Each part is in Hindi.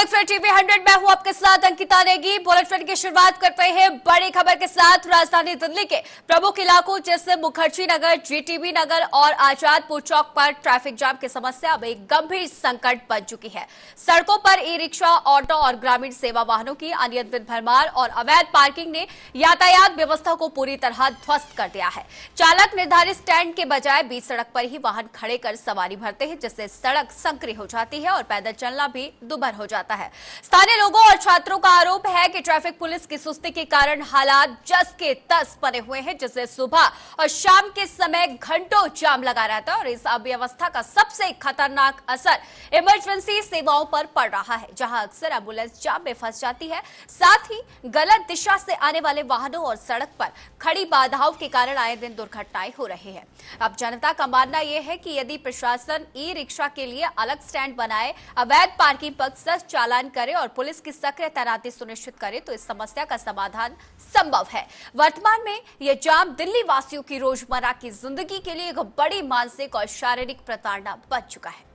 बुलेट ट्रेन टीवी 100 में हूं आपके साथ अंकिता नेगी। बुलेट ट्रेन की शुरुआत करते हैं बड़ी खबर के साथ। राजधानी दिल्ली के प्रमुख इलाकों जैसे मुखर्जी नगर, जीटीबी नगर और आजादपुर चौक पर ट्रैफिक जाम की समस्या अब एक गंभीर संकट बन चुकी है। सड़कों पर ई रिक्शा, ऑटो और ग्रामीण सेवा वाहनों की अनियंत्रित भरमार और अवैध पार्किंग ने यातायात व्यवस्था को पूरी तरह ध्वस्त कर दिया है। चालक निर्धारित स्टैंड के बजाय बीच सड़क पर ही वाहन खड़े कर सवारी भरते हैं, जिससे सड़क संकरी हो जाती है और पैदल चलना भी दुभर हो जाता है। स्थानीय लोगों और छात्रों का आरोप है कि ट्रैफिक पुलिस की सुस्ती के कारण हालात जस के तस बने हुए हैं, जिससे सुबह और शाम के समय घंटों जाम लगा रहता है और इस अव्यवस्था का सबसे खतरनाक असर इमरजेंसी सेवाओं पर पड़ रहा है, जहां अक्सर एम्बुलेंस जाम में फंस जाती है। साथ ही गलत दिशा से आने वाले वाहनों और सड़क पर खड़ी बाधाओं के कारण आए दिन दुर्घटनाएं हो रही है। अब जनता का मानना यह है कि यदि प्रशासन ई रिक्शा के लिए अलग स्टैंड बनाए, अवैध पार्किंग पर सख्त चालान करे और पुलिस की सक्रिय तैनाती सुनिश्चित करे तो इस समस्या का समाधान संभव है। वर्तमान में यह जाम दिल्ली वासियों की रोजमर्रा की जिंदगी के लिए एक बड़ी मानसिक और शारीरिक प्रताड़ना बन चुका है।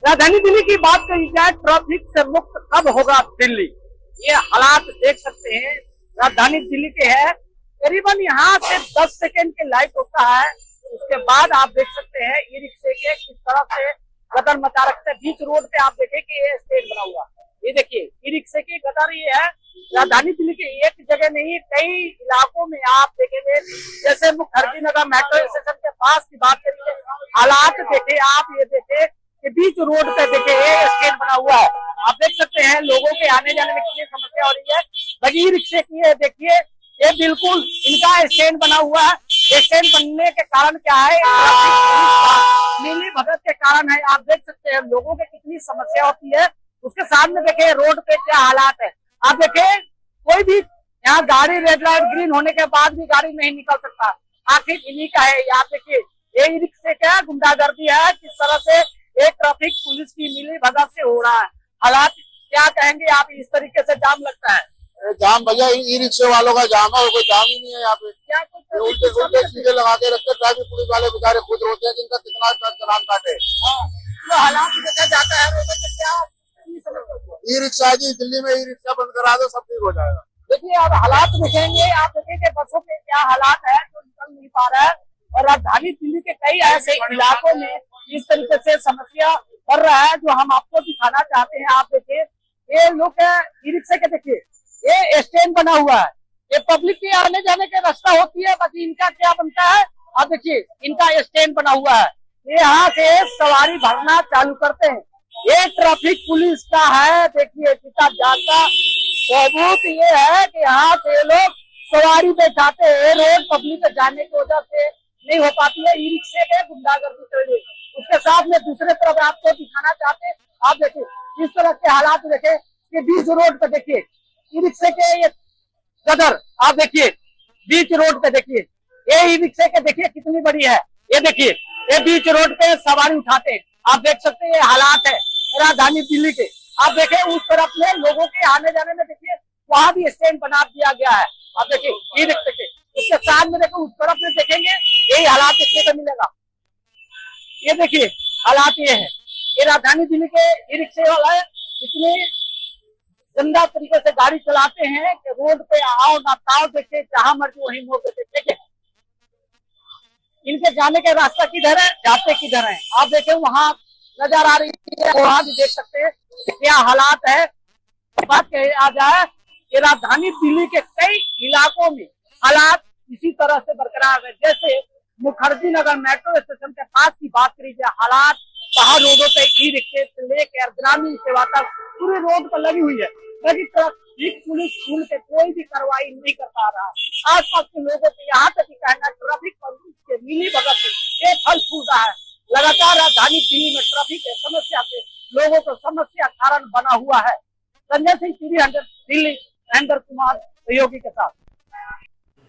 राजधानी दिल्ली की बात करी जाए, ट्रैफिक से मुक्त कब होगा दिल्ली, ये हालात देख सकते हैं। राजधानी दिल्ली के है, करीबन यहाँ से 10 सेकेंड के लाइट होता है, उसके बाद आप देख सकते हैं ई रिक्शे के किस तरह से गदर मचा रखते हैं। बीच रोड पे आप देखें कि ये स्टैंड बना हुआ, ये देखिए ई रिक्शे की गदर ये है। राजधानी दिल्ली के एक जगह नहीं, कई इलाकों में आप देखेंगे, जैसे मुखर्जी नगर मेट्रो स्टेशन के पास की बात करिए, हालात देखे आप, ये देखे कि बीच रोड पे देखे ये स्टैंड बना हुआ है। आप देख सकते हैं लोगों के आने जाने में कितनी समस्या हो रही है। लगी रिक्शे की है, देखिए ये बिल्कुल इनका स्टैंड बना हुआ है। स्टैंड बनने के कारण क्या है, मिली भगत के कारण है। आप देख सकते हैं लोगों के कितनी समस्या होती है। उसके सामने देखे रोड पे क्या हालात है। आप देखे कोई भी यहाँ गाड़ी रेड लाइट ग्रीन होने के बाद भी गाड़ी नहीं निकल सकता, आखिर इन्हीं का है। आप देखिए ये रिक्शे क्या गुंडागर्दी है, किस तरह से एक ट्रैफिक पुलिस की मिली भगत से हो रहा है। हालात क्या कहेंगे आप, इस तरीके से जाम लगता है? जाम भैया ई रिक्शे वालों का जाम है और कोई जाम ही नहीं है यहाँ पे। क्या उल्टे उल्टे सीधे लगा के रखते, ट्रैफिक पुलिस वाले बेचारे खुद रोते हैं जिनका कितना चालान काटे। तो हालात देखा जाता है रोड पे, क्या ई रिक्शा जी दिल्ली में ई रिक्शा बंद करा दो, सब ठीक हो जाएगा। देखिए अब हालात देखेंगे, आप देखेंगे बसों के क्या हालात है, जो निकल नहीं पा रहा है। और राजधानी दिल्ली के कई ऐसे इलाकों में इस तरीके से समस्या बढ़ रहा है, जो हम आपको दिखाना चाहते हैं। आप देखिए ये लोग ई रिक्शे के, देखिए ये स्टैंड बना हुआ है, ये पब्लिक के आने जाने का रास्ता होती है, बाकी इनका क्या बनता है। अब देखिए इनका स्टैंड बना हुआ है, ये यहाँ से सवारी भरना चालू करते हैं। ये ट्रैफिक पुलिस का है, देखिए कितना ज्यादा सबूत ये है कि यहाँ से लोग सवारी बैठाते हैं, रोड पब्लिक जाने की वजह से नहीं हो पाती है। ई रिक्शे के गुंडागर्दी चल रही है। उसके साथ में दूसरे तरफ आपको दिखाना चाहते हैं, आप देखिए इस तरह के हालात देखे कि बीच रोड पे देखिए ई रिक्शे के ये गदर, आप देखिए बीच रोड पे देखिए ये ई रिक्शे के देखिए कितनी बड़ी है। ये देखिए ये बीच रोड पे सवारी उठाते हैं। आप देख सकते हैं ये हालात है राजधानी दिल्ली के। आप देखें उस तरफ में लोगों के आने जाने में देखिए वहां भी स्टैंड बना दिया गया है। आप देखिए ई रिक्शे के, उसके साथ में देखो उस तरफ में देखेंगे यही हालात देखने को मिलेगा। ये देखिए हालात ये है, ये राजधानी दिल्ली के ई रिक्शे वाला है, इतने गंदा तरीके से गाड़ी चलाते हैं कि रोड पे आओ ना ताओ, देखे जहां मर्जी वहीं मोड़ देते। देखे इनके जाने का रास्ता किधर है, जाते किधर है। आप देखे वहां नजर आ रही है, वहां भी देख सकते हैं क्या हालात है। बात कही आ जाए कि राजधानी दिल्ली के कई इलाकों में हालात इसी तरह से बरकरार है। जैसे मुखर्जी नगर मेट्रो स्टेशन के पास की बात करी जाए, हालात बाहर रोडों पे ई रिक्शे से लेकर ग्रामीण सेवा तक पूरे रोड पर लगी हुई है, लेकिन ट्रैफिक पुलिस खुल के कोई भी कार्रवाई नहीं कर पा रहा। आसपास के लोगों को यहाँ तक ही कहना ट्रैफिक पुलिस के मिली भगत से एक फल फूल रहा है। लगातार राजधानी दिल्ली में ट्रैफिक की समस्या से लोगों को समस्या कारण बना हुआ है। संजय सिंह, टीवी 100 दिल्ली, महेंद्र कुमार सहयोगी के साथ।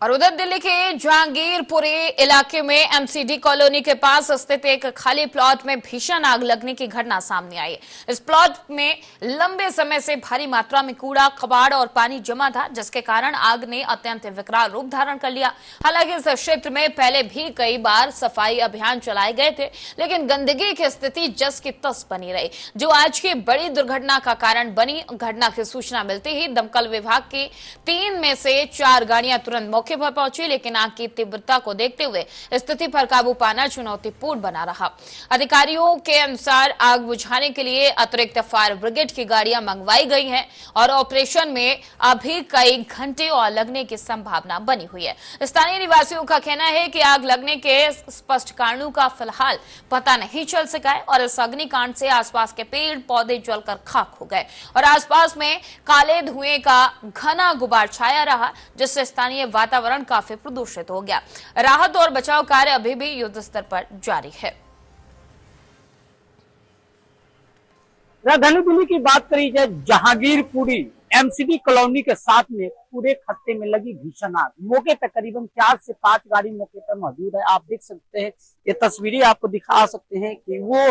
और उधर दिल्ली के जहांगीरपुरी इलाके में एमसीडी कॉलोनी के पास स्थित एक खाली प्लॉट में भीषण आग लगने की घटना सामने आई। इस प्लॉट में लंबे समय से भारी मात्रा में कूड़ा, कबाड़ और पानी जमा था, जिसके कारण आग ने अत्यंत विकराल रूप धारण कर लिया। हालांकि इस क्षेत्र में पहले भी कई बार सफाई अभियान चलाए गए थे, लेकिन गंदगी की स्थिति जस की तस बनी रही, जो आज की बड़ी दुर्घटना का कारण बनी। घटना की सूचना मिलते ही दमकल विभाग की 3 में से 4 गाड़ियां तुरंत मौके पर पहुंची, लेकिन आग की तीव्रता को देखते हुए स्थिति पर काबू पाना चुनौतीपूर्ण बना रहा। अधिकारियों के अनुसार आग बुझाने के लिए अतिरिक्त फायर ब्रिगेड की गाड़ियां मंगवाई गई हैं और ऑपरेशन में अभी कई घंटे और लगने की संभावना बनी हुई है। स्थानीय निवासियों का कहना है कि आग लगने के स्पष्ट कारणों का फिलहाल पता नहीं चल सका है और इस अग्निकांड से आसपास के पेड़ पौधे जलकर खाक हो गए और आसपास में काले धुएं का घना गुबार छाया रहा, जिससे स्थानीय वातावरण काफी प्रदूषित हो गया। राहत और बचाव कार्य अभी भी युद्ध स्तर पर जारी है। राजधानी दिल्ली की बात करी जाए, जहांगीरपुरी एमसीडी कॉलोनी के साथ में पूरे खत्ते में लगी भीषण आग। मौके पर करीबन 4 से 5 गाड़ी मौके पर मौजूद है। आप देख सकते हैं, ये तस्वीरें आपको दिखा सकते हैं कि वो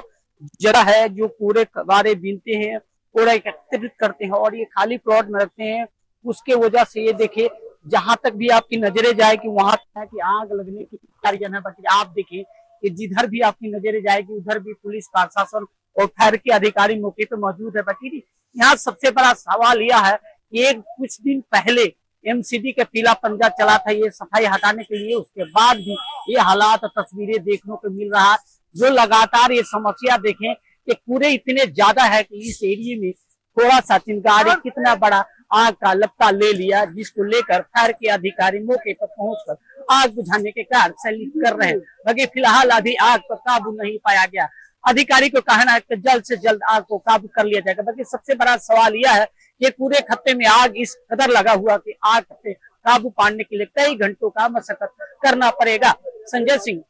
जगह है जो कूड़े कबाड़े बीनते हैं, कूड़ा एकत्रित करते हैं और ये खाली प्लॉट में रखते हैं। उसके वजह से ये देखिए, जहां तक भी आपकी नजरें जाएगी वहां तक की आग लगने की कार्य है। बाकी आप देखिए कि जिधर भी आपकी नजरें जाएगी उधर भी पुलिस प्रशासन और फायर के अधिकारी मौके पर मौजूद है। बाकी यहाँ सबसे बड़ा सवाल यह है कि एक कुछ दिन पहले एमसीडी का पीला पंजा चला था ये सफाई हटाने के लिए, उसके बाद भी ये हालात तस्वीरें देखने को मिल रहा है। जो लगातार ये समस्या देखें कि कूड़े इतने ज्यादा है कि इस एरिया में थोड़ा सा चिंगारी कितना बड़ा आग का लपटा ले लिया, जिसको लेकर फायर के अधिकारी मौके पर पहुंचकर आग बुझाने के कार्य संचालित कर रहे हैं। बाकी फिलहाल अभी आग पर काबू नहीं पाया गया। अधिकारी को कहना है कि जल्द से जल्द आग को काबू कर लिया जाएगा। बाकी सबसे बड़ा सवाल यह है कि पूरे खत्ते में आग इस कदर लगा हुआ कि आग पे काबू पाने के लिए कई घंटों का मशक्कत करना पड़ेगा। संजय सिंह,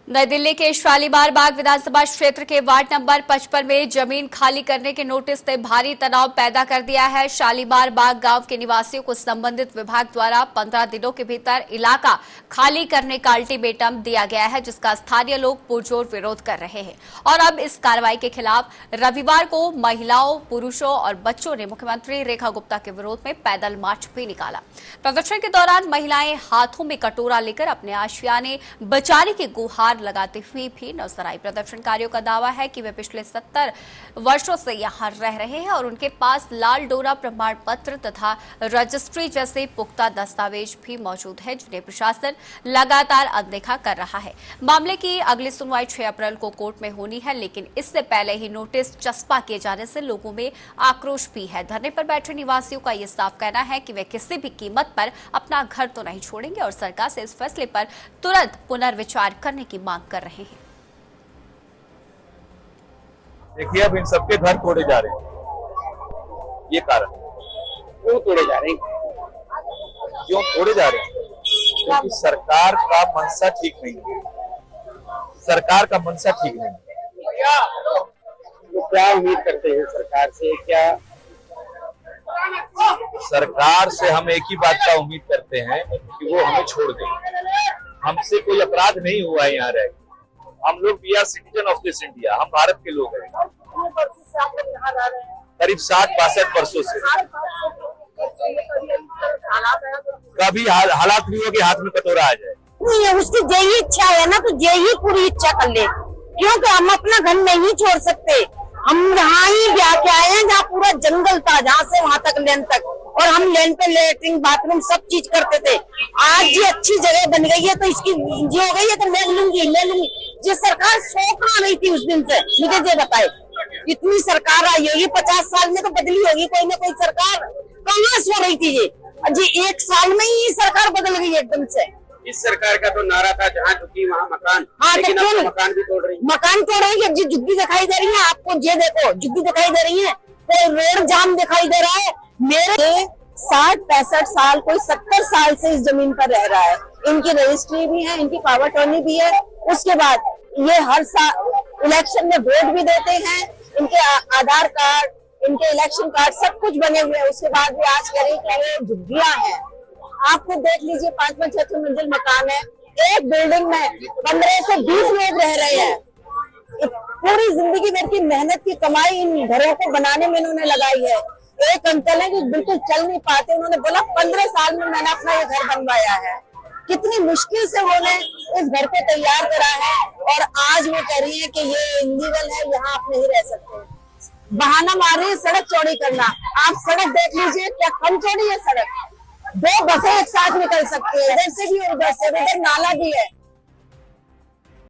नई दिल्ली के शालीमार बाग विधानसभा क्षेत्र के वार्ड नंबर 55 में जमीन खाली करने के नोटिस ने भारी तनाव पैदा कर दिया है। शालीमार बाग गांव के निवासियों को संबंधित विभाग द्वारा 15 दिनों के भीतर इलाका खाली करने का अल्टीमेटम दिया गया है, जिसका स्थानीय लोग पुरजोर विरोध कर रहे हैं। और अब इस कार्रवाई के खिलाफ रविवार को महिलाओं, पुरुषों और बच्चों ने मुख्यमंत्री रेखा गुप्ता के विरोध में पैदल मार्च भी निकाला। प्रदर्शन के दौरान महिलाएं हाथों में कटोरा लेकर अपने आशियाने बचाने की गुहार लगाते हुए भी नजर आई। प्रदर्शनकारियों का दावा है कि वे पिछले 70 वर्षों से यहां रह रहे हैं और उनके पास लाल डोरा प्रमाण पत्र तथा रजिस्ट्री जैसे पुख्ता दस्तावेज भी मौजूद है, जिन्हें प्रशासन लगातार अनदेखा कर रहा है। मामले की अगली सुनवाई 6 अप्रैल को कोर्ट में होनी है, लेकिन इससे पहले ही नोटिस चस्पा किए जाने से लोगों में आक्रोश भी है। धरने पर बैठे निवासियों का यह साफ कहना है कि वे किसी भी कीमत पर अपना घर तो नहीं छोड़ेंगे और सरकार से इस फैसले पर तुरंत पुनर्विचार करने की मांग कर रहे हैं। देखिए, अब इन सबके घर तोड़े जा रहे हैं। ये कारण क्यों तोड़े जा रहे हैं? क्यों तोड़े जा रहे हैं? क्योंकि सरकार का मनसा ठीक नहीं है। सरकार का मनसा ठीक नहीं है। तो क्या उम्मीद करते हैं सरकार से? क्या सरकार से हम एक ही बात का उम्मीद करते हैं कि वो हमें छोड़ दे। हमसे कोई अपराध नहीं हुआ है यहाँ रह के। हम लोग we are citizen of this India, हम भारत के लोग हैं। करीब 60-62 वर्षों से कभी हालात नहीं हो कि हाथ में कटोरा आ जाए। नहीं है, उसकी यही इच्छा है ना, तो यही पूरी इच्छा कर ले, क्योंकि हम अपना घर नहीं छोड़ सकते। हम यहाँ ही ब्याह के आए हैं जहाँ पूरा जंगल था, जहाँ से वहाँ तक लेन तक, और हम लेन पे लेटरिन बाथरूम सब चीज करते थे। आज ये अच्छी जगह बन गई है तो इसकी ये हो गई है तो ले लूंगी। जो सरकार सो कहाँ रही थी उस दिन से, मुझे ये बताए। इतनी सरकार आई होगी 50 साल में तो बदली होगी कोई ना कोई सरकार, कहाँ सो रही थी ये? जी 1 साल में ही सरकार बदल गई एकदम से। इस सरकार का तो नारा था जहाँ झुकी वहाँ मकान, हाँ, लेकिन तो अब मकान भी तोड़ रही है। मकान तोड़ रही है, जी झुग्गी दिखाई दे रही है आपको, ये देखो झुग्गी दिखाई दे रही है, कोई रोड जाम दिखाई दे रहा है। मेरे 60-65 साल, कोई 70 साल से इस जमीन पर रह रहा है। इनकी रजिस्ट्री भी है, इनकी पावर टर्नी भी है। उसके बाद ये हर साल इलेक्शन में वोट भी देते हैं, इनके आधार कार्ड, इनके इलेक्शन कार्ड सब कुछ बने हुए हैं। उसके बाद भी आज कह रही कि ये झुग्गियां हैं। आपको देख लीजिए 5-5, 6-6 मंजिल मकान है, एक बिल्डिंग में 15 से 20 लोग रह रहे हैं। पूरी जिंदगी भर की मेहनत की कमाई इन घरों को बनाने में इन्होंने लगाई है। एक अंकल है जो बिल्कुल चल नहीं पाते, उन्होंने बोला 15 साल में मैंने अपना ये घर बनवाया है। कितनी मुश्किल से उन्होंने इस घर को तैयार करा है और आज वो कह रही है कि ये इलीगल है, यहाँ आप नहीं रह सकते। बहाना मार रही है सड़क चौड़ी करना। आप सड़क देख लीजिए, क्या कम चौड़ी है सड़क? 2 बसें एक साथ निकल सकती है, इधर से भी और उधर से, उधर नाला भी है।